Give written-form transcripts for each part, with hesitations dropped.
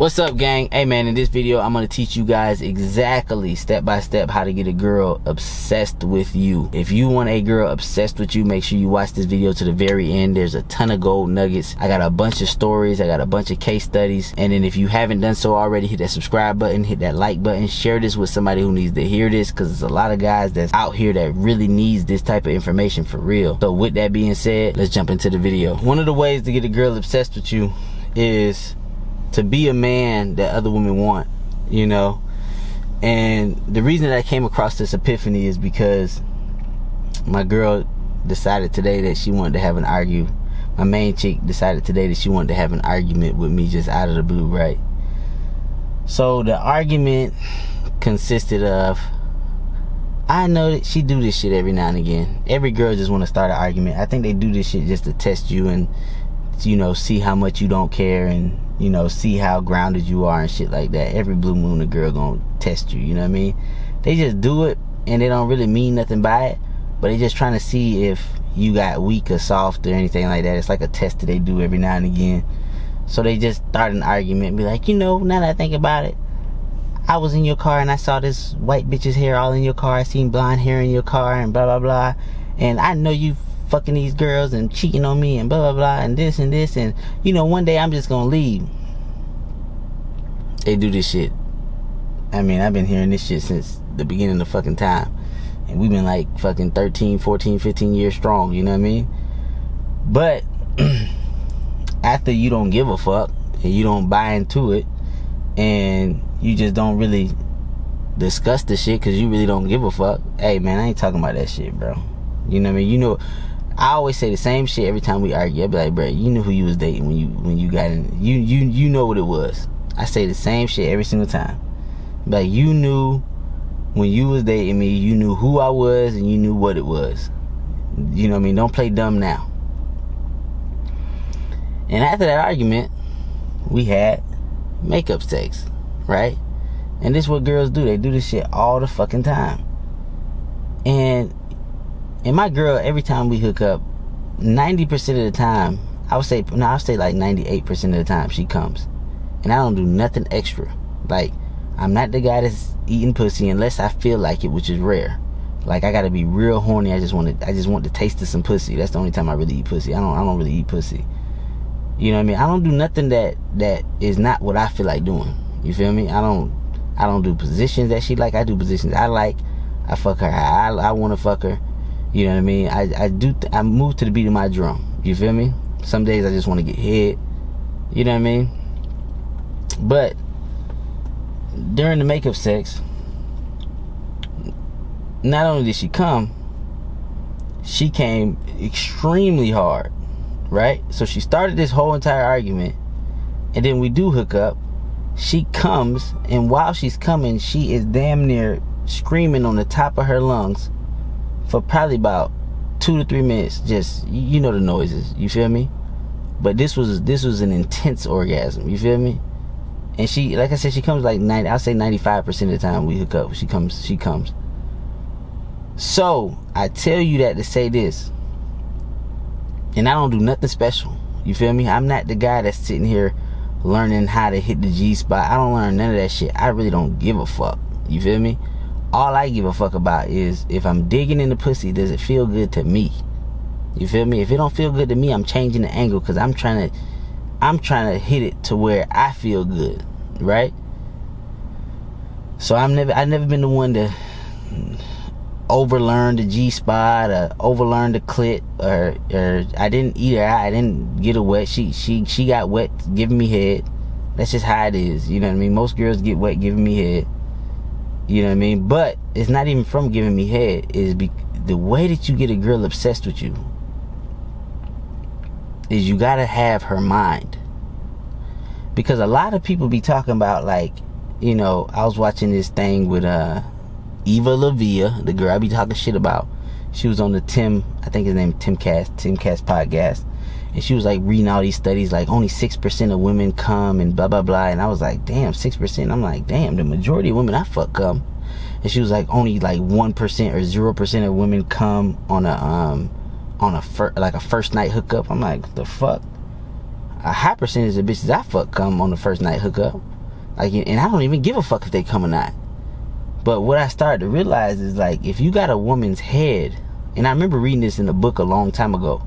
What's up, gang? Hey man, in this video I'm going to teach you guys exactly step by step how to get a girl obsessed with you. If you want a girl obsessed with you, make sure you watch this video to the very end. There's a ton of gold nuggets. I got a bunch of stories, I got a bunch of case studies, and then if you haven't done so already, hit that subscribe button, hit that like button, share this with somebody who needs to hear this, because there's a lot of guys that's out here that really needs this type of information for real. So with that being said, let's jump into the video. One of the ways to get a girl obsessed with you is to be a man that other women want, you know. And the reason that I came across this epiphany is because my girl decided today that she wanted to have an argument. My main chick decided today that she wanted to have an argument with me just out of the blue, right? So the argument consisted of, I know that she do this shit every now and again. Every girl just want to start an argument. I think they do this shit just to test you and, you know, see how much you don't care and, you know, see how grounded you are and shit like that. Every blue moon a girl gonna test you, you know what I mean? They just do it and they don't really mean nothing by it, but they just trying to see if you got weak or soft or anything like that. It's like a test that they do every now and again. So they just start an argument and be like, you know, now that I think about it, I was in your car and I saw this white bitch's hair all in your car. I seen blonde hair in your car and blah blah blah, and I know you fucking these girls and cheating on me and blah blah blah and this, and you know, one day I'm just gonna leave. They do this shit. I mean, I've been hearing this shit since the beginning of fucking time, and we've been like fucking 13, 14, 15 years strong, you know what I mean? But after you don't give a fuck and you don't buy into it and you just don't really discuss the shit because you really don't give a fuck, hey man, I ain't talking about that shit, bro. You know what I mean? You know, I always say the same shit every time we argue. I be like, bro, you knew who you was dating when you got in. You know what it was. I say the same shit every single time. Like, you knew when you was dating me, you knew who I was and you knew what it was. You know what I mean? Don't play dumb now. And after that argument, we had makeup sex, right? And this is what girls do. They do this shit all the fucking time. And my girl, every time we hook up, 90% of the time, I'll say like 98% of the time, she comes. And I don't do nothing extra. Like, I'm not the guy that's eating pussy unless I feel like it, which is rare. Like, I gotta be real horny. I just want the taste of some pussy. That's the only time I really eat pussy. I don't really eat pussy. You know what I mean? I don't do nothing that is not what I feel like doing. You feel me? I don't do positions that she like. I do positions I like. I fuck her how I want to fuck her. You know what I mean? I move to the beat of my drum. You feel me? Some days I just want to get hit. You know what I mean? But during the makeup sex, not only did she come, she came extremely hard, right? So she started this whole entire argument, and then we do hook up. She comes, and while she's coming, she is damn near screaming on the top of her lungs for probably about 2 to 3 minutes. Just, you know the noises, you feel me? But this was an intense orgasm, you feel me? And she, like I said, she comes like I'll say 95% of the time we hook up, she comes. So I tell you that to say this, and I don't do nothing special, you feel me? I'm not the guy that's sitting here learning how to hit the G spot. I don't learn none of that shit. I really don't give a fuck, you feel me? All I give a fuck about is if I'm digging in the pussy, does it feel good to me? You feel me? If it don't feel good to me, I'm changing the angle, because I'm trying to hit it to where I feel good, right? So I've never been the one to overlearn the G spot or overlearn the clit, or I didn't eat her out. I didn't get her wet. She got wet giving me head. That's just how it is. You know what I mean? Most girls get wet giving me head. You know what I mean? But it's not even from giving me head. The way that you get a girl obsessed with you is you gotta have her mind. Because a lot of people be talking about, like, you know, I was watching this thing with Eva LaVia, the girl I be talking shit about. She was on the I think his name is Timcast podcast, and she was like reading all these studies, like only 6% of women come and blah blah blah. And I was like, damn, 6%. I'm like, damn, the majority of women I fuck come. And she was like, only like 1% or 0% of women come on a first night hookup. I'm like, what the fuck? a high percentage of bitches I fuck come on the first night hookup. Like, and I don't even give a fuck if they come or not. But what I started to realize is, like, if you got a woman's head, and I remember reading this in a book a long time ago,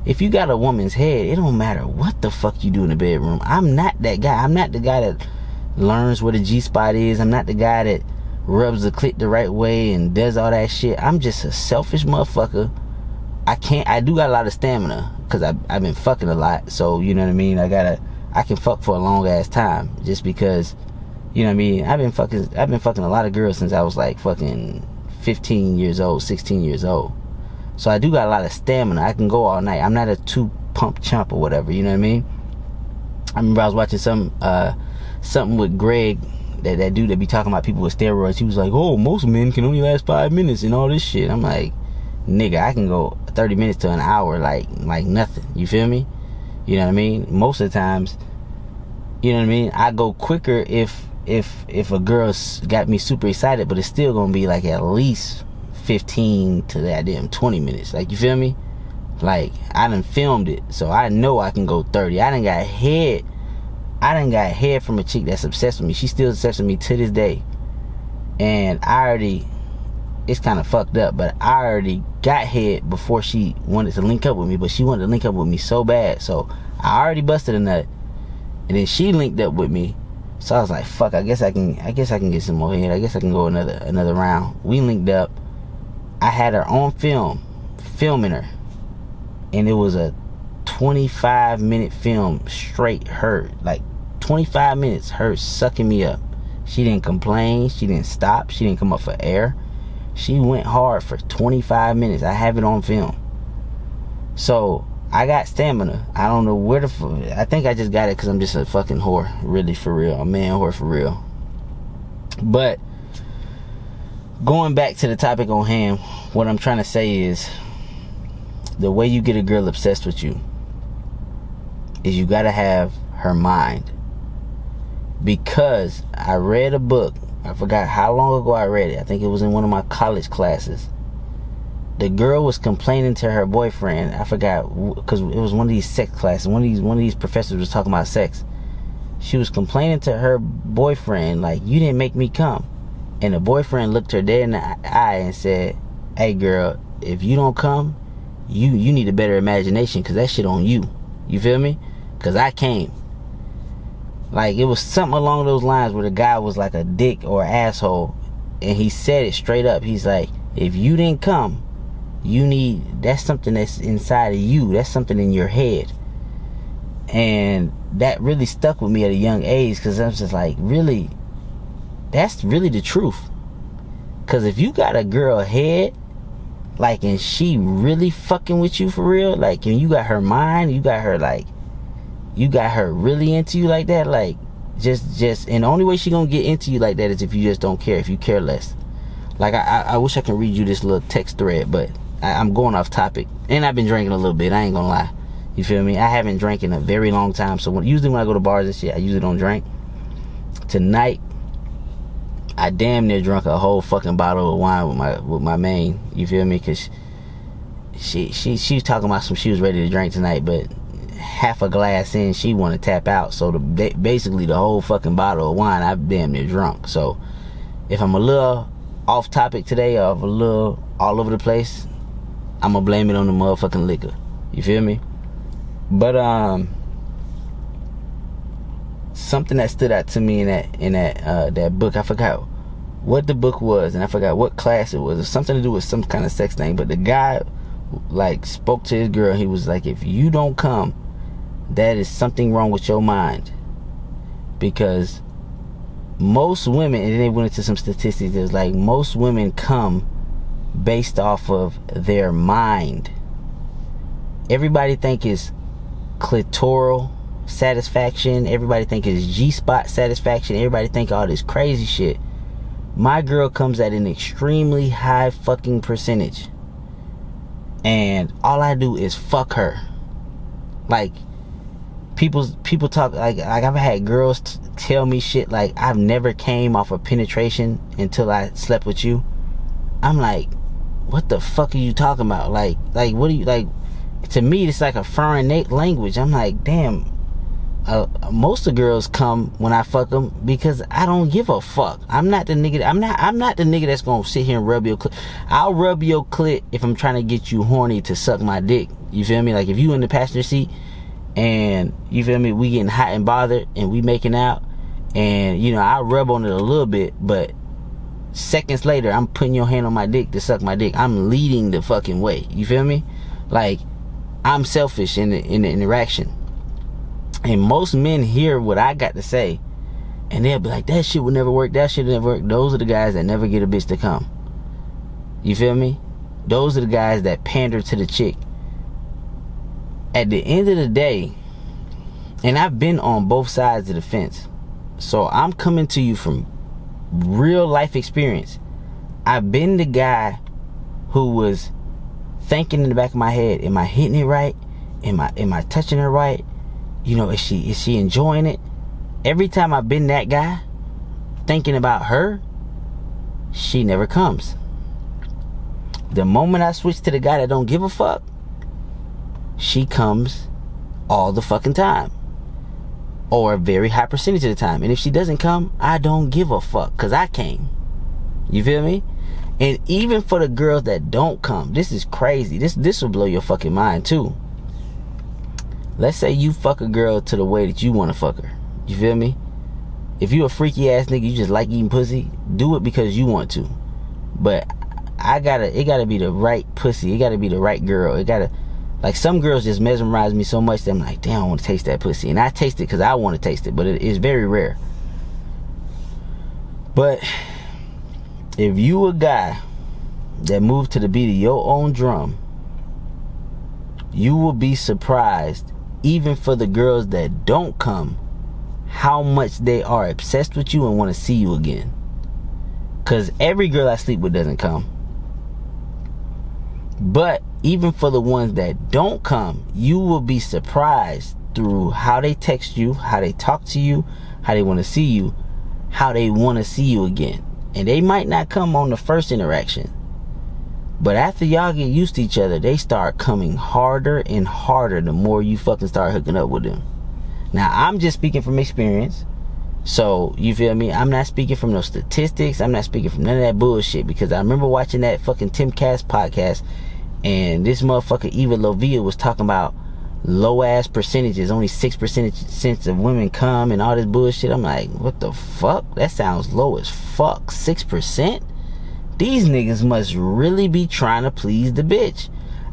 if you got a woman's head, it don't matter what the fuck you do in the bedroom. I'm not that guy. I'm not the guy that learns where the G-spot is. I'm not the guy that rubs the clit the right way and does all that shit. I'm just a selfish motherfucker. I do got a lot of stamina because I've been fucking a lot. So, you know what I mean? I can fuck for a long ass time just because, you know what I mean? I've been fucking a lot of girls since I was like fucking 15 years old, 16 years old. So I do got a lot of stamina. I can go all night. I'm not a two-pump chump or whatever, you know what I mean? I remember I was watching something with Greg, that dude that be talking about people with steroids. He was like, oh, most men can only last 5 minutes and all this shit. I'm like, nigga, I can go 30 minutes to an hour like nothing. You feel me? You know what I mean? Most of the times, you know what I mean? I go quicker if a girl's got me super excited, but it's still gonna be like at least 15 to that damn 20 minutes. Like, you feel me? Like, I done filmed it, so I know I can go 30. I done got head from a chick that's obsessed with me. She's still obsessed with me to this day. And it's kind of fucked up, but I already got head before she wanted to link up with me, but she wanted to link up with me so bad. So I already busted a nut, and then she linked up with me. So I was like, fuck, I guess I can get some more head. I guess I can go another round. We linked up. I had her on filming her, and it was a 25-minute film straight, her, like 25 minutes, her sucking me up. She didn't complain, she didn't stop, she didn't come up for air. She went hard for 25 minutes. I have it on film. So I got stamina. I don't know where I think I just got it because I'm just a fucking whore, really, for real, a man whore for real. But going back to the topic on hand, what I'm trying to say is, the way you get a girl obsessed with you is you gotta have her mind. Because I read a book, I forgot how long ago I read it. I think it was in one of my college classes. The girl was complaining to her boyfriend. I forgot, because it was one of these sex classes. One of these professors was talking about sex. She was complaining to her boyfriend, like, you didn't make me come. And the boyfriend looked her dead in the eye and said, hey girl, if you don't come, you need a better imagination, because that shit on you. You feel me? Because I came. Like, it was something along those lines where the guy was like a dick or asshole, and he said it straight up. He's like, if you didn't come, that's something that's inside of you. That's something in your head. And that really stuck with me at a young age, because I was just like, really, that's really the truth. Because if you got a girl head, like, and she really fucking with you for real, like, and you got her mind, you got her really into you like that, like, just, and the only way she gonna get into you like that is if you just don't care, if you care less. Like, I wish I could read you this little text thread, but I'm going off topic, and I've been drinking a little bit, I ain't gonna lie. You feel me? I haven't drank in a very long time, so usually when I go to bars and shit, I usually don't drink. Tonight, I damn near drunk a whole fucking bottle of wine with my main. You feel me? Cause she was talking about she was ready to drink tonight, but half a glass in, she want to tap out. So basically the whole fucking bottle of wine, I'm damn near drunk. So if I'm a little off topic today, or a little all over the place, I'm gonna blame it on the motherfucking liquor. You feel me? But something that stood out to me in that book, I forgot what the book was, and I forgot what class it was. It was something to do with some kind of sex thing. But the guy, like, spoke to his girl. He was like, if you don't come, that is something wrong with your mind. Because most women, and then they went into some statistics, there's like, most women come based off of their mind. Everybody think it's clitoral satisfaction, everybody think it's G-spot satisfaction, everybody think all this crazy shit. My girl comes at an extremely high fucking percentage, and all I do is fuck her. Like, people talk, like I've had girls tell me shit like, I've never came off of penetration until I slept with you. I'm like, what the fuck are you talking about? Like what do you, like, to me it's like a foreign language. I'm like, damn, most of the girls come when I fuck them because I don't give a fuck. I'm not the nigga. I'm not the nigga that's gonna sit here and rub your clit. I'll rub your clit if I'm trying to get you horny to suck my dick. You feel me? Like if you in the passenger seat and you feel me, we getting hot and bothered and we making out, and you know I rub on it a little bit, but seconds later I'm putting your hand on my dick to suck my dick. I'm leading the fucking way. You feel me? Like I'm selfish in the interaction. And most men hear what I got to say and they'll be like, that shit would never work, that shit would never work. Those are the guys that never get a bitch to come. You feel me? Those are the guys that pander to the chick. At the end of the day, and I've been on both sides of the fence, so I'm coming to you from real life experience. I've been the guy who was thinking in the back of my head, am I hitting it right? Am I touching her right? You know, is she enjoying it? Every time I've been that guy thinking about her, she never comes. The moment I switch to the guy that don't give a fuck, she comes all the fucking time, or a very high percentage of the time. And if she doesn't come, I don't give a fuck, cause I came. You feel me? And even for the girls that don't come, this is crazy. This will blow your fucking mind too. Let's say you fuck a girl to the way that you want to fuck her. You feel me? If you a freaky ass nigga, you just like eating pussy, do it because you want to. But it gotta be the right pussy. It gotta be the right girl. Like some girls just mesmerize me so much that I'm like, damn, I want to taste that pussy. And I taste it because I want to taste it, but it is very rare. But if you a guy that moved to the beat of your own drum, you will be surprised, even for the girls that don't come, how much they are obsessed with you and want to see you again. Because every girl I sleep with doesn't come. But even for the ones that don't come, you will be surprised through how they text you, how they talk to you, how they want to see you, how they want to see you again. And they might not come on the first interaction, but after y'all get used to each other, they start coming harder and harder the more you fucking start hooking up with them. Now, I'm just speaking from experience. So, you feel me? I'm not speaking from no statistics. I'm not speaking from none of that bullshit, because I remember watching that fucking Tim Cass podcast, and this motherfucker Eva Lovia was talking about low ass percentages. Only 6% of women come and all this bullshit. I'm like, what the fuck? That sounds low as fuck. 6%? These niggas must really be trying to please the bitch.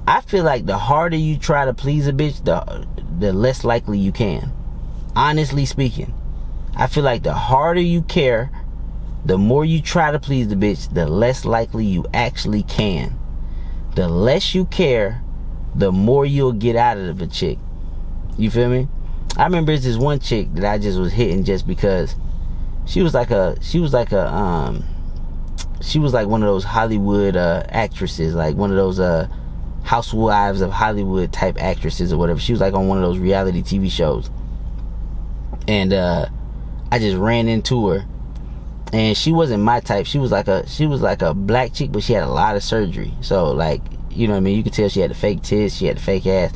I feel like the harder you try to please a bitch, the less likely you can. Honestly speaking, I feel like the harder you care, the more you try to please the bitch, the less likely you actually can. The less you care, the more you'll get out of a chick. You feel me? I remember there's this one chick that I just was hitting just because she was like one of those Hollywood actresses, like one of those housewives of Hollywood type actresses or whatever. She was like on one of those reality TV shows. And I just ran into her, and she wasn't my type. She was like a black chick, but she had a lot of surgery. So like, you know what I mean? You could tell she had the fake tits, she had the fake ass.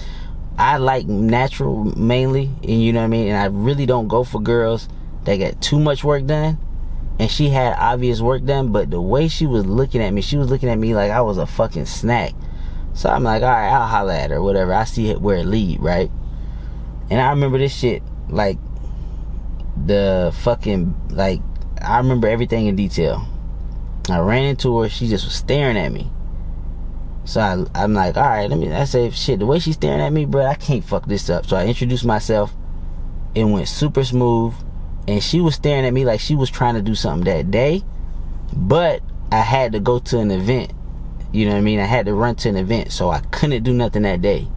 I like natural mainly, and you know what I mean? And I really don't go for girls that get too much work done. And she had obvious work done, but the way she was looking at me, she was looking at me like I was a fucking snack. So I'm like, all right, I'll holler at her, whatever. I see it where it lead, right? And I remember this shit, like the fucking, like, I remember everything in detail. I ran into her, she just was staring at me. So I'm like, all right, I say, shit, the way she's staring at me, bro, I can't fuck this up. So I introduced myself. It went super smooth. And she was staring at me like she was trying to do something that day. But I had to go to an event. You know what I mean? I had to run to an event. So I couldn't do nothing that day.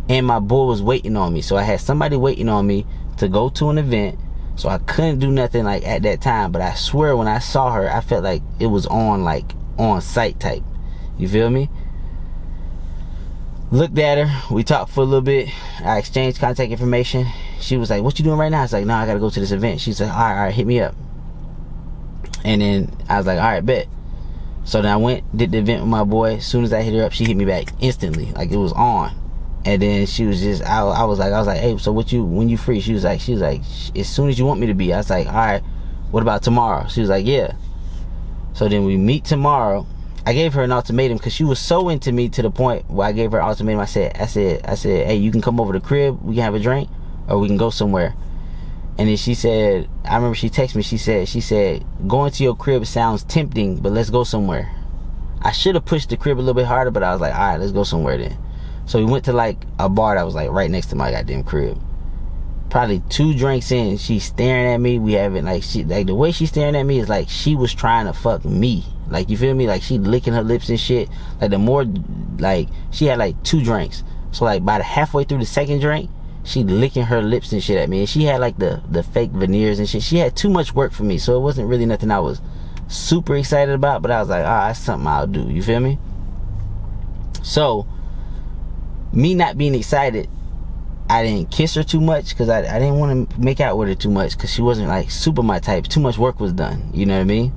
And my boy was waiting on me. So I had somebody waiting on me to go to an event. So I couldn't do nothing like at that time. But I swear when I saw her, I felt like it was on site type. You feel me? Looked at her, we talked for a little bit, I exchanged contact information. She was like, what you doing right now? I was like, no, I gotta go to this event. She said, all right, hit me up. And then I was like, all right, bet. So then I went, did the event with my boy. As soon as I hit her up, she hit me back instantly, like it was on. And then she was just, I was like, hey, so when you free? She was like, as soon as you want me to be. I was like, all right, what about tomorrow? She was like, yeah. So then we meet tomorrow. I gave her an ultimatum because she was so into me to the point where I gave her an ultimatum. I said, hey, you can come over to the crib, we can have a drink, or we can go somewhere. And then she said, I remember she texted me, she said, going to your crib sounds tempting, but let's go somewhere. I should have pushed the crib a little bit harder, but I was like, all right, let's go somewhere then. So we went to like a bar that was like right next to my goddamn crib. Probably 2 drinks in, she's staring at me. We haven't like the way she's staring at me is like she was trying to fuck me. Like, you feel me? Like, she licking her lips and shit. Like, the more, like, she had like 2 drinks. So like by the halfway through the second drink, she licking her lips and shit at me. And she had like the fake veneers and shit. She had too much work for me, so it wasn't really nothing I was super excited about. But I was like, that's something I'll do. You feel me? So me not being excited, I didn't kiss her too much because I didn't want to make out with her too much because she wasn't like super my type. Too much work was done, you know what I mean?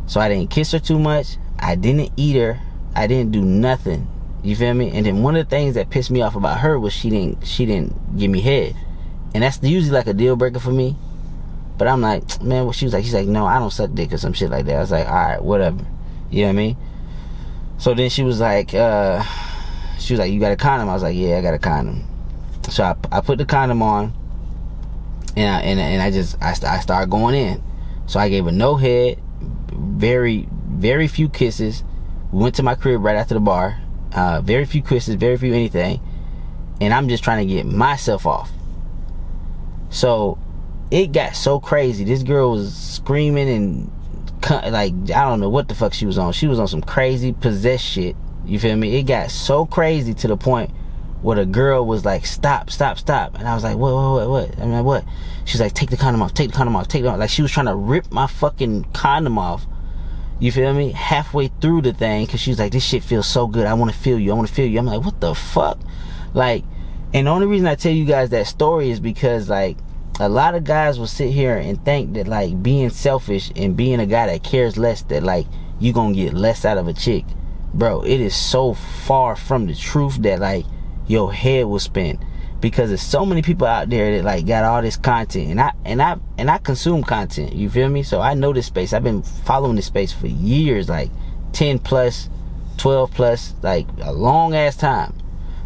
So I didn't kiss her too much. I didn't eat her. I didn't do nothing, you feel me? And then one of the things that pissed me off about her was she didn't give me head, and that's usually like a deal breaker for me. But I'm like, man, what she's like, no, I don't suck dick or some shit like that. I was like, all right, whatever, you know what I mean? So then she was like, you got a condom? I was like, yeah, I got a condom. So I put the condom on, and I started going in. So I gave her no head, very, very few kisses. We went to my crib right after the bar. Very few kisses, very few anything. And I'm just trying to get myself off. So it got so crazy. This girl was screaming and like, I don't know what the fuck she was on. She was on some crazy possessed shit. You feel me? It got so crazy to the point where the girl was like, stop. And I was like, what? I'm like, what? She's like, take the condom off. Like, she was trying to rip my fucking condom off. You feel me? Halfway through the thing, because she was like, this shit feels so good. I want to feel you. I'm like, what the fuck? Like, and the only reason I tell you guys that story is because, like, a lot of guys will sit here and think that, like, being selfish and being a guy that cares less, that, like, you gonna get less out of a chick. Bro, it is so far from the truth that, like, your head will spin, because there's so many people out there that like got all this content, and I consume content, you feel me? So I know this space. I've been following this space for years, like 10 plus, 12 plus, like a long ass time.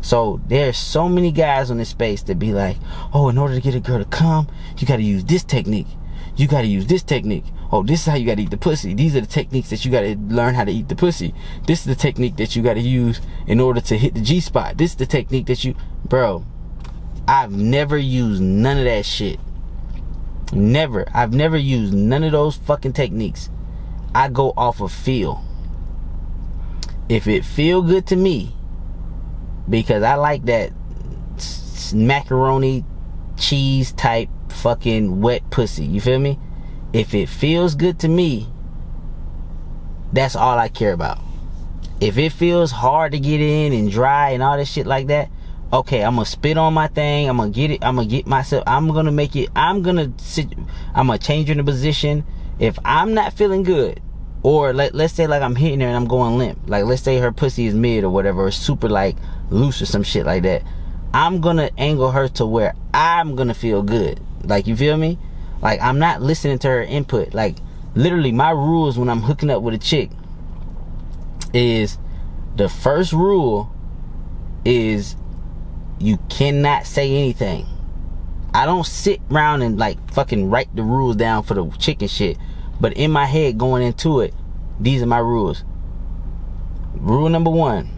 So there's so many guys on this space that be like, oh, in order to get a girl to come, you gotta use this technique, you gotta use this technique. Oh, this is how you gotta eat the pussy. These are the techniques that you gotta learn how to eat the pussy. This is the technique that you gotta use in order to hit the G-spot. This is the technique that you... Bro, I've never used none of that shit. Never. I've never used none of those fucking techniques. I go off of feel. If it feel good to me, because I like that macaroni cheese type fucking wet pussy, you feel me? If it feels good to me, that's all I care about. If it feels hard to get in and dry and all this shit like that, okay, I'm gonna spit on my thing, I'm gonna get it, I'm gonna get myself, I'm gonna make it, I'm gonna change her in the position. If I'm not feeling good, or let's say like I'm hitting her and I'm going limp, like let's say her pussy is mid or whatever, or super like loose or some shit like that, I'm gonna angle her to where I'm gonna feel good. Like, you feel me? Like, I'm not listening to her input. Like, literally, my rules when I'm hooking up with a chick is, the first rule is you cannot say anything. I don't sit around and, like, fucking write the rules down for the chick and shit. But in my head, going into it, these are my rules. Rule number 1,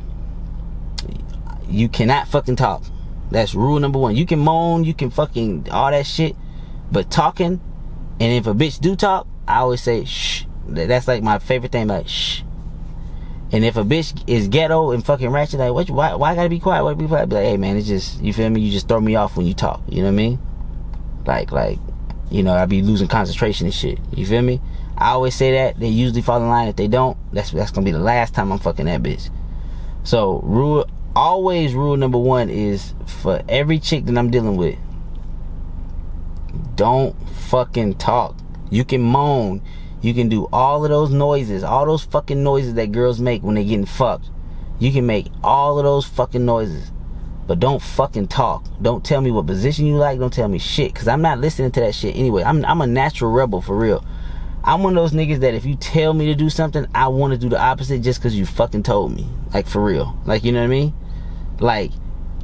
you cannot fucking talk. That's rule number 1. You can moan, you can fucking all that shit, but talking, and if a bitch do talk, I always say shh. That's like my favorite thing, like shh. And if a bitch is ghetto and fucking ratchet, like why I gotta be quiet? Why be quiet? Be like, hey man, it's just, you feel me? You just throw me off when you talk. You know what I mean? Like, you know, I be losing concentration and shit. You feel me? I always say that. They usually fall in line. If they don't, that's gonna be the last time I'm fucking that bitch. So rule number 1 is, for every chick that I'm dealing with, don't fucking talk. You can moan, you can do all of those noises, all those fucking noises that girls make when they getting fucked. You can make all of those fucking noises, but don't fucking talk. Don't tell me what position you like. Don't tell me shit, because I'm not listening to that shit anyway. I'm a natural rebel, for real. I'm one of those niggas that if you tell me to do something, I want to do the opposite just because you fucking told me. Like, for real. Like, you know what I mean? Like,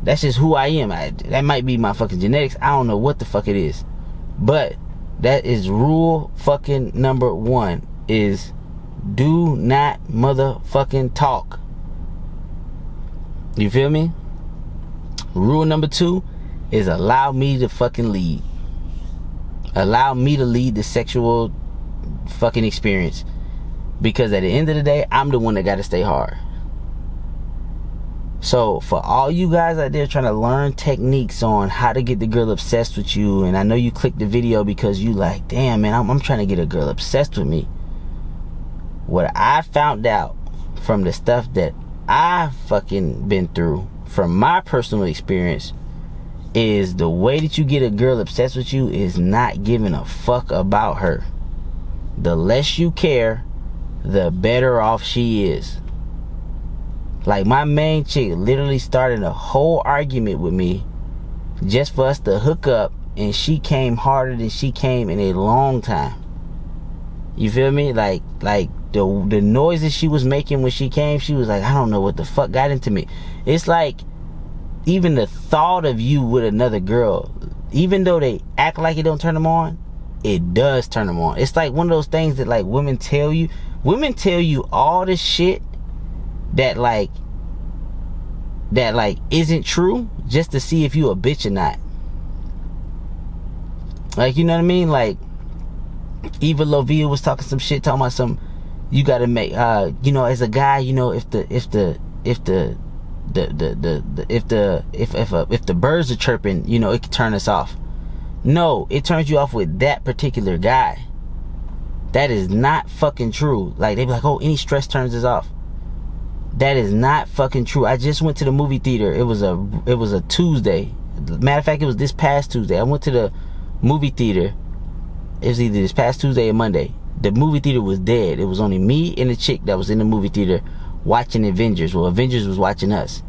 that's just who I am. That might be my fucking genetics. I don't know what the fuck it is. But that is rule fucking number 1, is do not motherfucking talk. You feel me? Rule number 2 is allow me to fucking lead. Allow me to lead the sexual fucking experience, because at the end of the day, I'm the one that gotta stay hard. So for all you guys out there trying to learn techniques on how to get the girl obsessed with you, and I know you clicked the video because you like, damn man, I'm trying to get a girl obsessed with me. What I found out from the stuff that I fucking been through, from my personal experience, is the way that you get a girl obsessed with you is not giving a fuck about her. The less you care, the better off she is. Like, my main chick literally started a whole argument with me just for us to hook up, and she came harder than she came in a long time. You feel me? Like the noises she was making when she came, she was like, I don't know what the fuck got into me. It's like, even the thought of you with another girl, even though they act like it don't turn them on, it does turn them on. It's like one of those things that like women tell you all this shit that like isn't true, just to see if you a bitch or not. Like, you know what I mean? Like, Eva Lovia was talking some shit, talking about some, you gotta make you know, as a guy, you know, if the birds are chirping, you know, it can turn us off. No, it turns you off with that particular guy. That is not fucking true. Like, they be like, oh, any stress turns us off. That is not fucking true. I just went to the movie theater. It was a Tuesday. Matter of fact, it was this past Tuesday. I went to the movie theater. It was either this past Tuesday or Monday. The movie theater was dead. It was only me and the chick that was in the movie theater watching Avengers. Well, Avengers was watching us.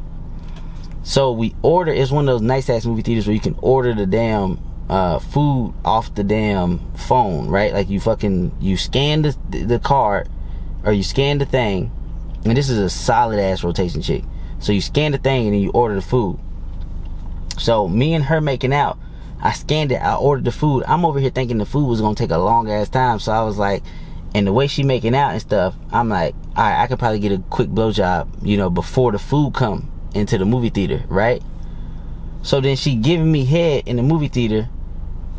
So we ordered. It's one of those nice ass movie theaters where you can order the damn food off the damn phone, right? Like, you scan the card, or you scan the thing, and this is a solid ass rotation chick. So you scan the thing and then you order the food. So me and her making out, I scanned it, I ordered the food. I'm over here thinking the food was gonna take a long ass time, so I was like, and the way she making out and stuff, I'm like, alright, I could probably get a quick blowjob, you know, before the food come into the movie theater, right? So then she giving me head in the movie theater.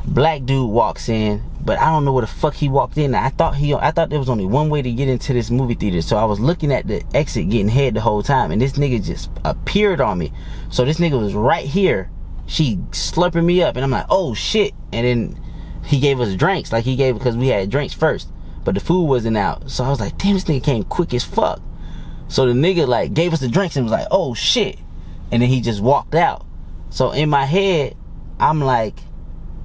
Black dude walks in, but I don't know where the fuck he walked in. I thought there was only one way to get into this movie theater. So I was looking at the exit getting head the whole time, and this nigga just appeared on me. So this nigga was right here. She slurping me up, and I'm like, oh shit. And then he gave us drinks, like he gave, because we had drinks first, but the food wasn't out. So I was like, damn, this nigga came quick as fuck. So the nigga like gave us the drinks and was like, oh shit. And then he just walked out. So in my head, I'm like,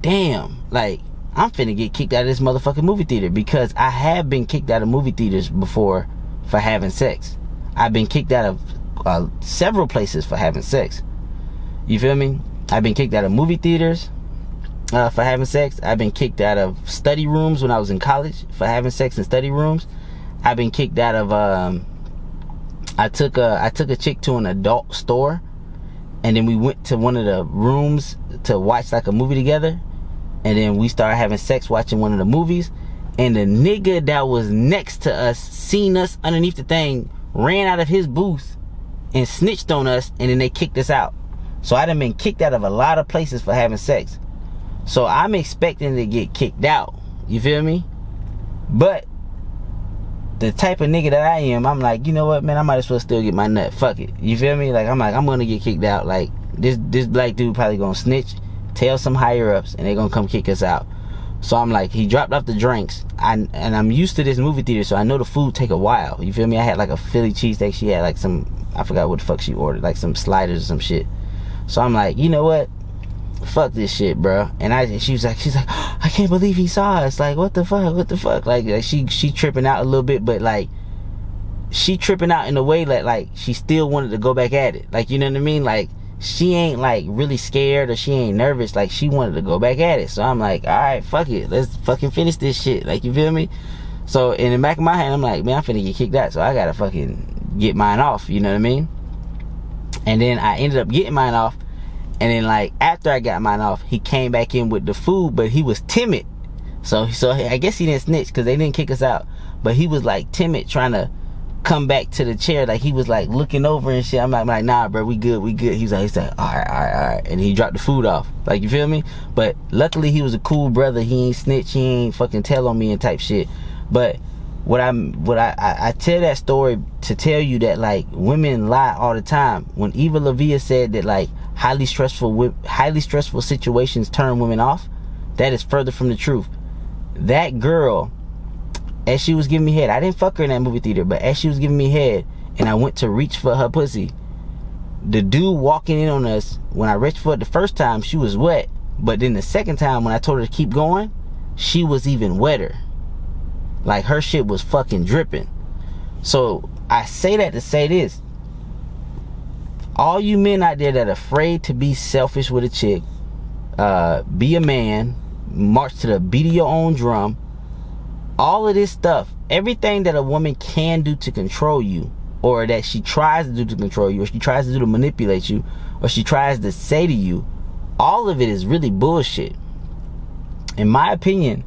damn, like, I'm finna get kicked out of this motherfucking movie theater, because I have been kicked out of movie theaters before for having sex. I've been kicked out of several places for having sex. You feel me? I've been kicked out of movie theaters for having sex. I've been kicked out of study rooms when I was in college for having sex in study rooms. I've been kicked out of I took a chick to an adult store, and then we went to one of the rooms to watch like a movie together, and then we started having sex watching one of the movies, and the nigga that was next to us seen us underneath the thing, ran out of his booth and snitched on us, and then they kicked us out. So I done been kicked out of a lot of places for having sex. So I'm expecting to get kicked out. You feel me? But the type of nigga that I am, I'm like, you know what, man, I might as well still get my nut. Fuck it. You feel me? Like, I'm gonna get kicked out. Like, this black dude probably gonna snitch, tell some higher ups, and they gonna come kick us out. So I'm like, he dropped off the drinks. And I'm used to this movie theater, so I know the food take a while. You feel me? I had like a Philly cheesesteak. She had like some, I forgot what the fuck she ordered, like some sliders or some shit. So I'm like, you know what? Fuck this shit, bro. And she's like, oh, I can't believe he saw us. Like, what the fuck? Like she tripping out a little bit, but like, she tripping out in a way that like she still wanted to go back at it. Like, you know what I mean? Like, she ain't like really scared or she ain't nervous. Like, she wanted to go back at it. So I'm like, all right, fuck it, let's fucking finish this shit. Like, you feel me? So in the back of my hand, I'm like, man, I'm finna get kicked out, so I gotta fucking get mine off, you know what I mean? And then I ended up getting mine off, and then like after I got mine off, he came back in with the food, but he was timid. So I guess he didn't snitch because they didn't kick us out, but he was like timid, trying to come back to the chair. Like, he was like looking over and shit. I'm like, nah, bro, we good. He's like, all right, and he dropped the food off. Like, you feel me? But luckily he was a cool brother. He ain't snitch. He ain't fucking tell on me and type shit. But what I tell that story to tell you that, like, women lie all the time. When Eva LaVia said that, like, highly stressful situations turn women off, that is further from the truth. That girl, as she was giving me head, I didn't fuck her in that movie theater, but as she was giving me head and I went to reach for her pussy, the dude walking in on us, when I reached for it the first time, she was wet, but then the second time when I told her to keep going, she was even wetter. Like, her shit was fucking dripping. So I say that to say this: all you men out there that are afraid to be selfish with a chick, be a man, march to the beat of your own drum, all of this stuff, everything that a woman can do to control you, or that she tries to do to control you, or she tries to do to manipulate you, or she tries to say to you, all of it is really bullshit. In my opinion,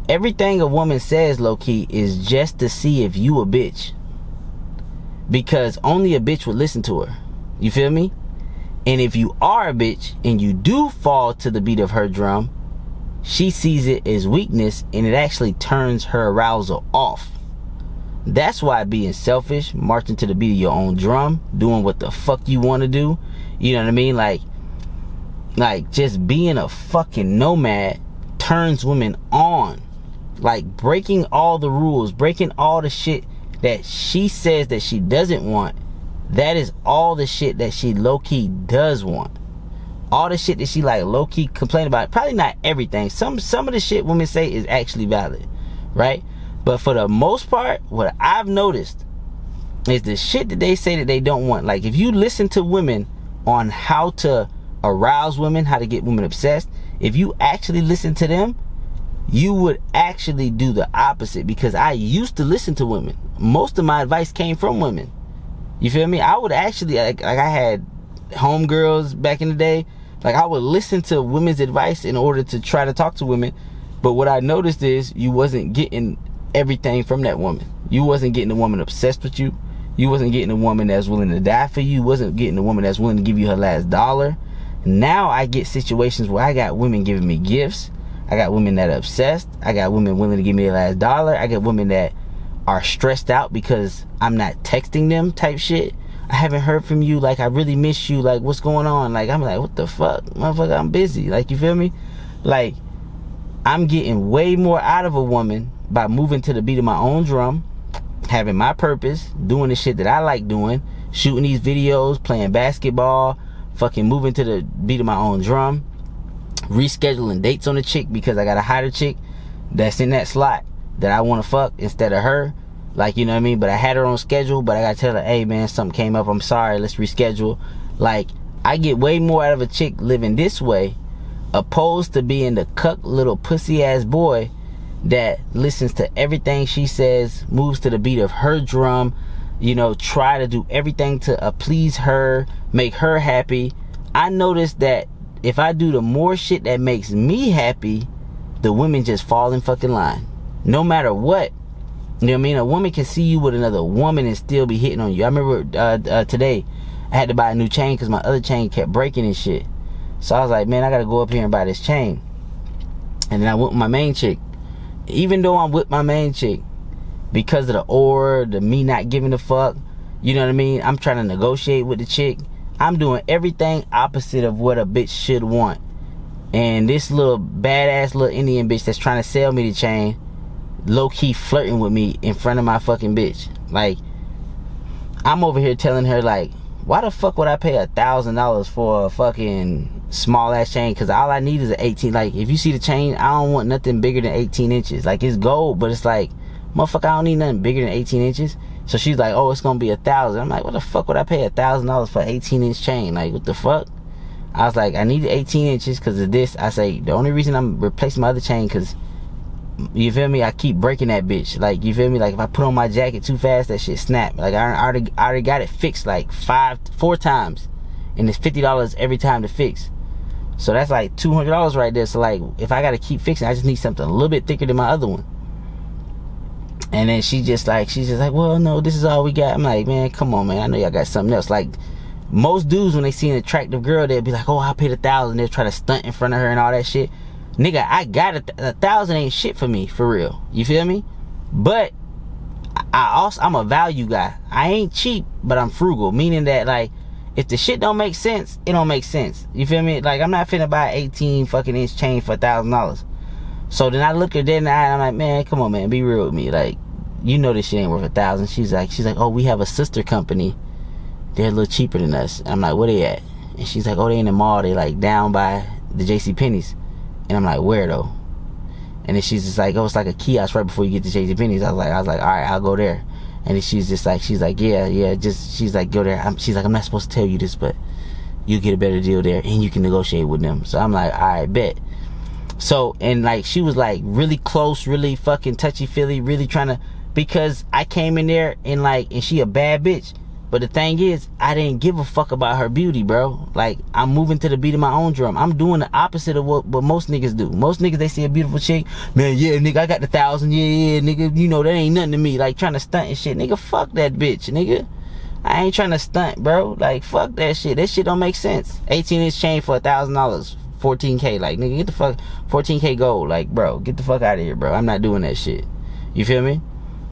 everything a woman says, low-key, is just to see if you a bitch. Because only a bitch would listen to her. You feel me? And if you are a bitch and you do fall to the beat of her drum, she sees it as weakness, and it actually turns her arousal off. That's why being selfish, marching to the beat of your own drum, doing what the fuck you want to do, you know what I mean? Like just being a fucking nomad turns women on. Like, breaking all the rules, breaking all the shit that she says that she doesn't want, that is all the shit that she low-key does want. All the shit that she like low-key complain about, probably not everything. Some of the shit women say is actually valid, right? But for the most part, what I've noticed is the shit that they say that they don't want. Like, if you listen to women on how to arouse women, how to get women obsessed, if you actually listen to them, you would actually do the opposite. Because I used to listen to women. Most of my advice came from women. You feel me? I would actually, like I had homegirls back in the day. Like, I would listen to women's advice in order to try to talk to women. But what I noticed is you wasn't getting everything from that woman. You wasn't getting a woman obsessed with you. You wasn't getting a woman that's willing to die for you. You wasn't getting a woman that's willing to give you her last dollar. Now I get situations where I got women giving me gifts. I got women that are obsessed. I got women willing to give me their last dollar. I got women that are stressed out because I'm not texting them type shit. I haven't heard from you. Like, I really miss you. Like, what's going on? Like, I'm like, what the fuck? Motherfucker, I'm busy. Like, you feel me? Like, I'm getting way more out of a woman by moving to the beat of my own drum, having my purpose, doing the shit that I like doing, shooting these videos, playing basketball, fucking moving to the beat of my own drum, rescheduling dates on the chick because I got a hotter chick that's in that slot that I want to fuck instead of her. Like, you know what I mean? But I had her on schedule, but I gotta tell her, hey man, something came up, I'm sorry, let's reschedule. Like, I get way more out of a chick living this way, opposed to being the cuck little pussy ass boy that listens to everything she says, moves to the beat of her drum, you know, try to do everything to please her, make her happy. I noticed that if I do the more shit that makes me happy, the women just fall in fucking line. No matter what. You know what I mean? A woman can see you with another woman and still be hitting on you. I remember today I had to buy a new chain because my other chain kept breaking and shit. So I was like, man, I gotta go up here and buy this chain. And then I went with my main chick. Even though I'm with my main chick, because of the me not giving a fuck, you know what I mean? I'm trying to negotiate with the chick. I'm doing everything opposite of what a bitch should want. And this little badass little Indian bitch that's trying to sell me the chain, low-key flirting with me in front of my fucking bitch. Like, I'm over here telling her, like, why the fuck would I pay $1,000 for a fucking small ass chain? Because all I need is an 18. Like, if you see the chain, I don't want nothing bigger than 18 inches. Like, it's gold, but it's like, motherfucker, I don't need nothing bigger than 18 inches. So she's like, oh, it's gonna be $1,000. I'm like, what the fuck would I pay $1,000 for 18-inch chain? Like, what the fuck? I was like, I need 18 inches because of this. I say, the only reason I'm replacing my other chain because, you feel me, I keep breaking that bitch. Like, you feel me, like if I put on my jacket too fast, that shit snap. Like, I already got it fixed like 4 times, and it's $50 every time to fix. So that's like $200 right there. So like, if I gotta keep fixing, I just need something a little bit thicker than my other one. And then she's just like, well, no, this is all we got. I'm like, man, come on, man, I know y'all got something else. Like, most dudes, when they see an attractive girl, they'll be like, oh, I paid $1,000. They'll try to stunt in front of her and all that shit. Nigga, I got $1,000 ain't shit for me, for real. You feel me? But I'm a value guy. I ain't cheap, but I'm frugal. Meaning that, like, if the shit don't make sense, it don't make sense. You feel me? Like, I'm not finna buy 18 fucking inch chain for $1,000. So then I look her dead in the eye and I'm like, man, come on, man, be real with me. Like, you know this shit ain't worth $1,000. She's like, oh, we have a sister company. They're a little cheaper than us. I'm like, where they at? And she's like, oh, they in the mall. They like down by the JCPenney's. And I'm like, where though? And then she's just like, oh, it's like a kiosk right before you get to JCPenney's. I was like, all right, I'll go there. And then she's like, yeah, she's like, go there. She's like, I'm not supposed to tell you this, but you get a better deal there and you can negotiate with them. So I'm like, all right, bet. So, and like, she was like really close, really fucking touchy-feely, really trying to, because I came in there and like, and she a bad bitch. But the thing is, I didn't give a fuck about her beauty, bro. Like, I'm moving to the beat of my own drum. I'm doing the opposite of what most niggas do. Most niggas, they see a beautiful chick. Man, yeah, nigga, I got the $1,000. Yeah, nigga, you know, that ain't nothing to me. Like, trying to stunt and shit. Nigga, fuck that bitch, nigga. I ain't trying to stunt, bro. Like, fuck that shit. That shit don't make sense. 18-inch chain for $1,000. 14K. Like, nigga, get the fuck, 14K gold. Like, bro, get the fuck out of here, bro. I'm not doing that shit. You feel me?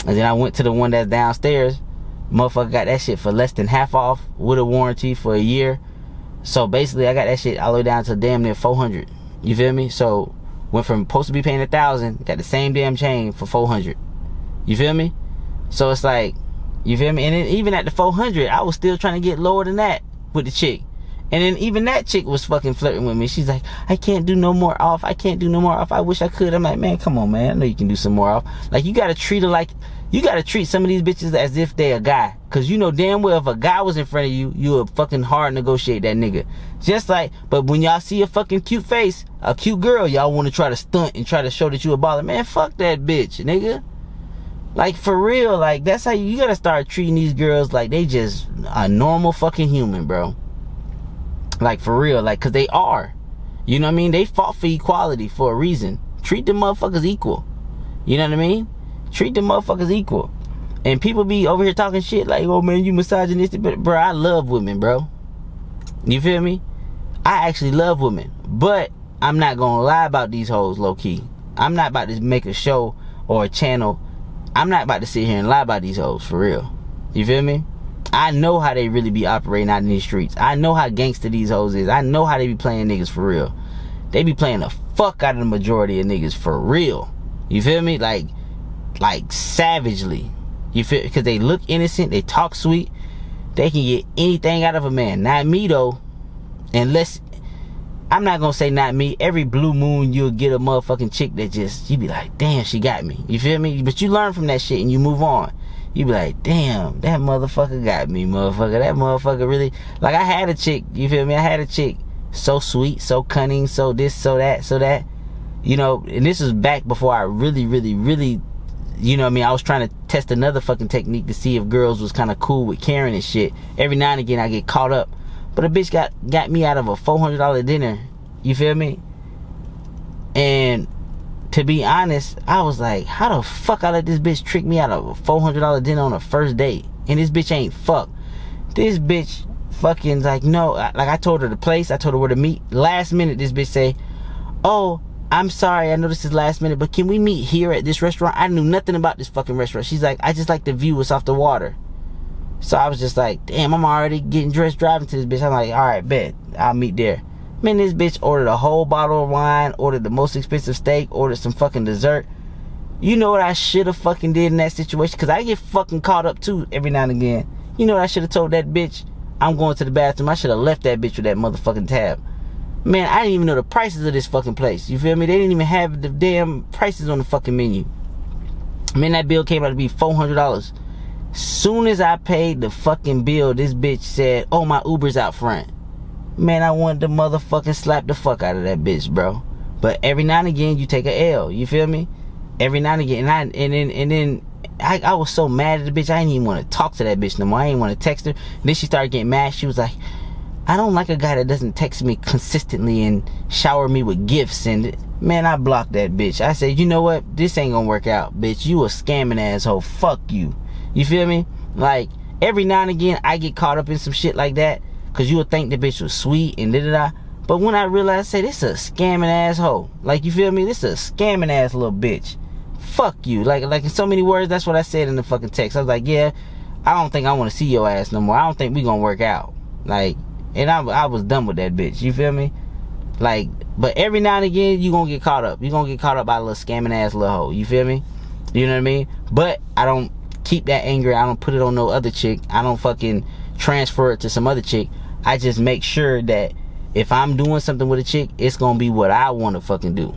And then I went to the one that's downstairs. Motherfucker got that shit for less than half off with a warranty for a year. So basically, I got that shit all the way down to damn near $400. You feel me? So went from supposed to be paying $1,000, got the same damn chain for $400. You feel me? So it's like, you feel me? And then even at the $400, I was still trying to get lower than that with the chick. And then even that chick was fucking flirting with me. She's like, I can't do no more off. I can't do no more off. I wish I could. I'm like, man, come on, man. I know you can do some more off. Like, you gotta treat her like, you gotta treat some of these bitches as if they a guy. Cause you know damn well if a guy was in front of you, you would fucking hard negotiate that nigga. Just like, but when y'all see a fucking cute face, a cute girl, y'all wanna try to stunt and try to show that you a baller. Man, fuck that bitch, nigga. Like, for real, like, that's how you gotta start treating these girls like they just a normal fucking human, bro. Like, for real, like, cause they are. You know what I mean? They fought for equality for a reason. Treat them motherfuckers equal. You know what I mean? Treat them motherfuckers equal. And people be over here talking shit like, oh man, you misogynistic. But bro, I love women, bro. You feel me? I actually love women. But I'm not gonna lie about these hoes, low key. I'm not about to make a show or a channel. I'm not about to sit here and lie about these hoes, for real. You feel me? I know how they really be operating out in these streets. I know how gangster these hoes is. I know how they be playing niggas for real. They be playing the fuck out of the majority of niggas for real. You feel me? Like savagely. You feel? Because they look innocent, they talk sweet, they can get anything out of a man. Not me though. Unless, I'm not gonna say not me. Every blue moon you'll get a motherfucking chick that just, you be like, damn, she got me. You feel me? But you learn from that shit and you move on. You be like, damn, that motherfucker got me, motherfucker. That motherfucker really, like, I had a chick, you feel me? I had a chick, so sweet, so cunning, so this, so that, so that. You know, and this was back before I really, you know what I mean? I was trying to test another fucking technique to see if girls was kind of cool with caring and shit. Every now and again, I get caught up. But a bitch got me out of a $400 dinner. You feel me? And to be honest, I was like, how the fuck I let this bitch trick me out of a $400 dinner on a first date? And this bitch ain't fuck. This bitch fucking like, no. Like, I told her the place. I told her where to meet. Last minute, this bitch say, oh, I'm sorry, I know this is last minute, but can we meet here at this restaurant? I knew nothing about this fucking restaurant. She's like, I just like the view. It's off the water. So I was just like, damn, I'm already getting dressed driving to this bitch. I'm like, all right, bet. I'll meet there. Man, this bitch ordered a whole bottle of wine, ordered the most expensive steak, ordered some fucking dessert. You know what I should have fucking did in that situation? Because I get fucking caught up too every now and again. You know what I should have told that bitch? I'm going to the bathroom. I should have left that bitch with that motherfucking tab. Man, I didn't even know the prices of this fucking place. You feel me? They didn't even have the damn prices on the fucking menu. Man, that bill came out to be $400. Soon as I paid the fucking bill, this bitch said, oh, my Uber's out front. Man, I wanted to motherfucking slap the fuck out of that bitch, bro. But every now and again, you take a L. You feel me? Every now and again. And then I was so mad at the bitch, I didn't even want to talk to that bitch no more. I didn't want to text her. And then she started getting mad. She was like, I don't like a guy that doesn't text me consistently and shower me with gifts. And man, I blocked that bitch. I said, you know what? This ain't gonna work out, bitch. You a scamming asshole. Fuck you. You feel me? Like, every now and again, I get caught up in some shit like that, because you would think the bitch was sweet and da-da-da. But when I realized, say, this is a scamming asshole. Like, you feel me? This is a scamming ass little bitch. Fuck you. Like in so many words, that's what I said in the fucking text. I was like, yeah, I don't think I want to see your ass no more. I don't think we gonna work out. Like, and I was done with that bitch. You feel me? Like, but every now and again, you gonna get caught up. You gonna get caught up by a little scamming ass little hoe. You feel me? You know what I mean? But I don't keep that anger. I don't put it on no other chick. I don't fucking transfer it to some other chick. I just make sure that if I'm doing something with a chick, it's gonna be what I want to fucking do.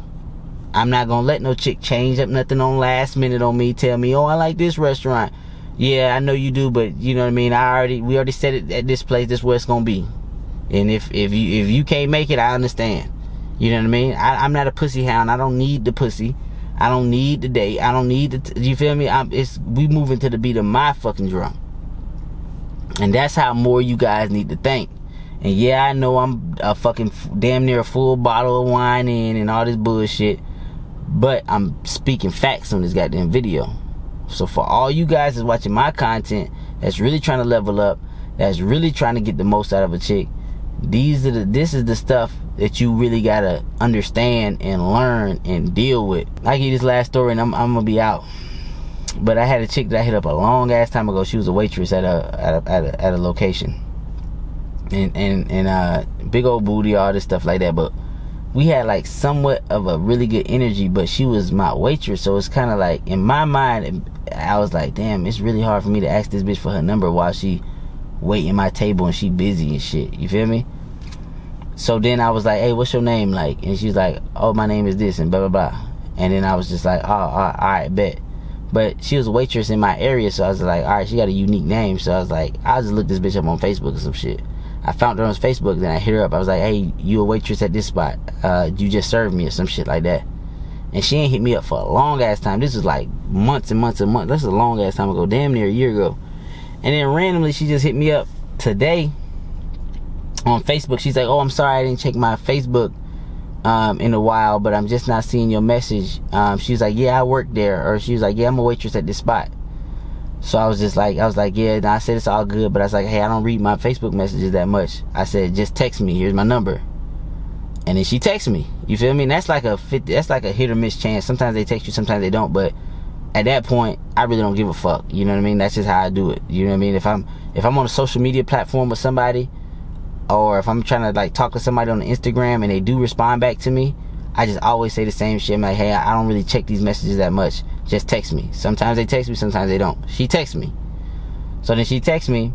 I'm not gonna let no chick change up nothing on last minute on me, tell me, oh, I like this restaurant. Yeah, I know you do, but you know what I mean? We already said it at this place, this is where it's gonna be. And if you can't make it, I understand. You know what I mean? I'm not a pussy hound. I don't need the pussy. I don't need the date. I don't need the you feel me? We moving to the beat of my fucking drum. And that's how more you guys need to think. And yeah, I know I'm a fucking damn near a full bottle of wine in and all this bullshit, but I'm speaking facts on this goddamn video. So for all you guys that's watching my content, that's really trying to level up, that's really trying to get the most out of a chick, this is the stuff that you really gotta understand and learn and deal with. I give you this last story and I'm gonna be out. But I had a chick that I hit up a long ass time ago. She was a waitress at a location, and big old booty, all this stuff like that. But we had like somewhat of a really good energy. But she was my waitress, so it's kind of like in my mind, I was like, damn, it's really hard for me to ask this bitch for her number while she waiting my table and she busy and shit. You feel me? So then I was like, hey, what's your name? Like, and she's like, oh, my name is this and blah, blah, blah. And then I was just like, oh, all right, bet. But she was a waitress in my area, so I was like, all right, she got a unique name. So I was like, I'll just look this bitch up on Facebook or some shit. I found her on Facebook, then I hit her up. I was like, hey, you a waitress at this spot. You just served me or some shit like that. And she ain't hit me up for a long ass time. This was like months and months and months. This is a long ass time ago, damn near a year ago. And then randomly, she just hit me up today on Facebook. She's like, oh, I'm sorry I didn't check my Facebook in a while, but I'm just not seeing your message. She was like, yeah, I work there. Or she was like, yeah, I'm a waitress at this spot. So I was like, yeah. And I said, it's all good, but I was like, hey, I don't read my Facebook messages that much. I said, just text me. Here's my number. And then she texted me. You feel me? And that's like a hit or miss chance. Sometimes they text you, sometimes they don't. But at that point, I really don't give a fuck. You know what I mean? That's just how I do it. You know what I mean? If I'm on a social media platform with somebody, or if I'm trying to like talk to somebody on Instagram and they do respond back to me, I just always say the same shit. I'm like, hey, I don't really check these messages that much. Just text me. Sometimes they text me, sometimes they don't. She texts me. So then she texts me,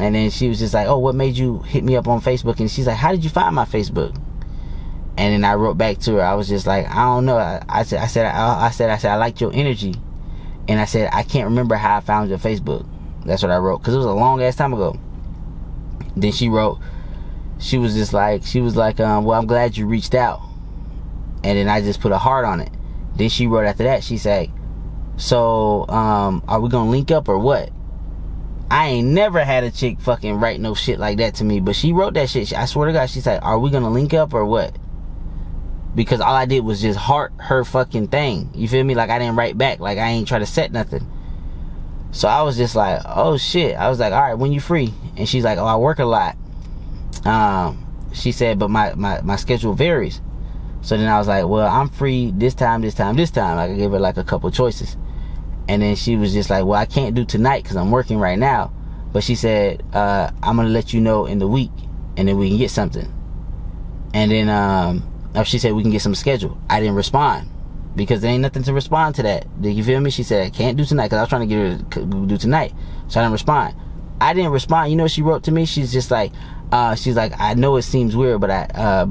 and then she was just like, oh, what made you hit me up on Facebook? And she's like, how did you find my Facebook? And then I wrote back to her. I was just like, I don't know. I said I liked your energy, and I said I can't remember how I found your Facebook. That's what I wrote, because it was a long ass time ago. Then she wrote, she was like, well, I'm glad you reached out. And then I just put a heart on it. Then she wrote after that, she said, so are we gonna link up or what? I ain't never had a chick fucking write no shit like that to me, but she wrote that shit. I swear to God, she said, are we gonna link up or what? Because all I did was just heart her fucking thing. You feel me? Like, I didn't write back. Like, I ain't try to set nothing. So I was just like, oh shit. I was like, all right, when you free? And she's like, oh, I work a lot. She said, but my schedule varies. So then I was like, well, I'm free this time. Like, I gave her like a couple choices. And then she was just like, well, I can't do tonight because I'm working right now. But she said, I'm going to let you know in the week, and then we can get something. And then she said we can get some schedule. I didn't respond because there ain't nothing to respond to that. You feel me? She said, I can't do tonight because I was trying to get her to do tonight. So I didn't respond. I didn't respond. You know what she wrote to me? She's just like, I know it seems weird, but I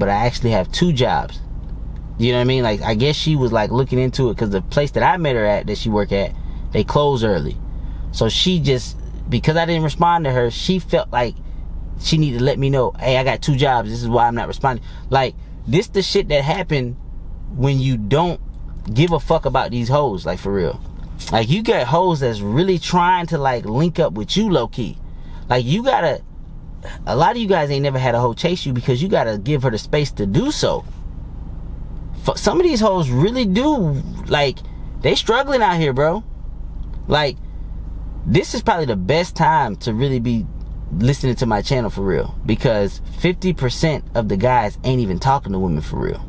actually have 2 jobs. You know what I mean? Like, I guess she was like looking into it because the place that I met her at, that she work at, they close early. So she just, because I didn't respond to her, she felt like she needed to let me know, hey, I got 2 jobs, this is why I'm not responding. Like, this the shit that happened when you don't give a fuck about these hoes, like, for real. Like, you got hoes that's really trying to, like, link up with you low-key. Like, you gotta, a lot of you guys ain't never had a hoe chase you because you gotta give her the space to do so. Some of these hoes really do, like, they struggling out here, bro. Like, this is probably the best time to really be listening to my channel for real, because 50% of the guys ain't even talking to women for real.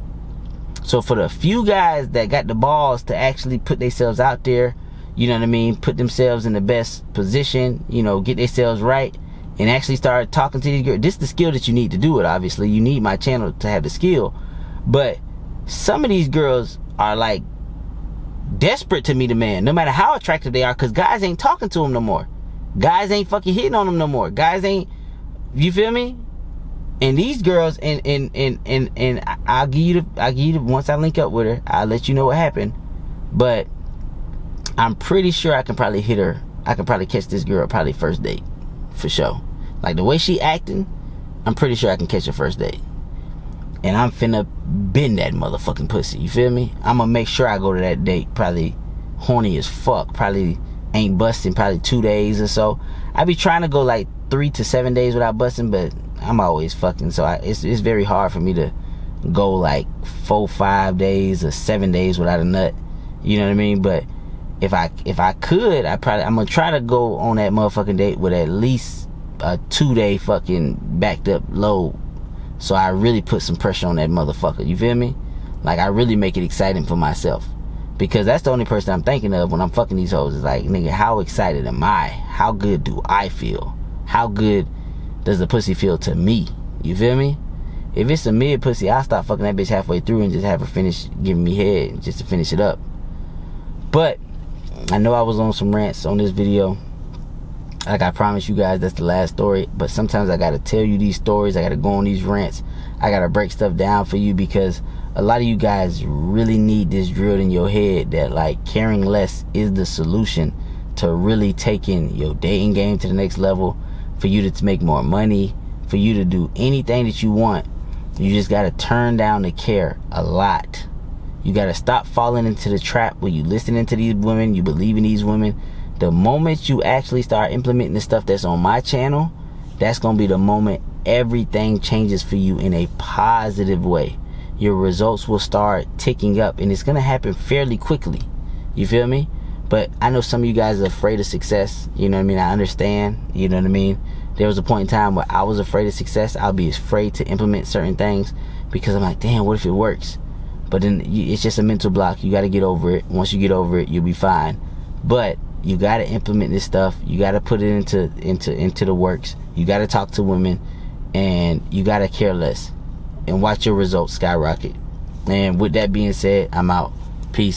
So for the few guys that got the balls to actually put themselves out there, you know what I mean, put themselves in the best position, you know, get themselves right, and actually start talking to these girls. This is the skill that you need to do it, obviously. You need my channel to have the skill. But some of these girls are like desperate to meet a man, no matter how attractive they are, because guys ain't talking to them no more. Guys ain't fucking hitting on them no more. Guys ain't, you feel me? And these girls, and I'll give you the, once I link up with her, I'll let you know what happened. But I'm pretty sure I can probably hit her. I can probably catch this girl probably first date, for sure. Like, the way she acting, I'm pretty sure I can catch her first date. And I'm finna bend that motherfucking pussy, you feel me? I'm gonna make sure I go to that date probably horny as fuck, probably ain't busting probably 2 days or so. I be trying to go like 3 to 7 days without busting, but I'm always fucking, so it's very hard for me to go like 4, 5 days or 7 days without a nut, you know what I mean? But if I could, I'm gonna try to go on that motherfucking date with at least a 2-day fucking backed up load, so I really put some pressure on that motherfucker, you feel me? Like, I really make it exciting for myself, because that's the only person I'm thinking of when I'm fucking these hoes. Is like, nigga, how excited am I? How good do I feel? How good does the pussy feel to me? You feel me? If it's a mid pussy, I'll stop fucking that bitch halfway through and just have her finish giving me head just to finish it up. But I know I was on some rants on this video. Like I promised you guys, that's the last story. But sometimes I gotta tell you these stories. I gotta go on these rants. I gotta break stuff down for you, because a lot of you guys really need this drilled in your head that, like, caring less is the solution to really taking your dating game to the next level, for you to make more money, for you to do anything that you want. You just gotta turn down the care a lot. You gotta stop falling into the trap where you listening to these women, you believe in these women. The moment you actually start implementing the stuff that's on my channel, that's gonna be the moment everything changes for you in a positive way. Your results will start ticking up, and it's gonna happen fairly quickly. You feel me? But I know some of you guys are afraid of success. You know what I mean? I understand. You know what I mean? There was a point in time where I was afraid of success. I'll be afraid to implement certain things because I'm like, damn, what if it works? But then it's just a mental block. You got to get over it. Once you get over it, you'll be fine. But you got to implement this stuff. You got to put it into the works. You got to talk to women, and you got to care less, and watch your results skyrocket. And with that being said, I'm out. Peace.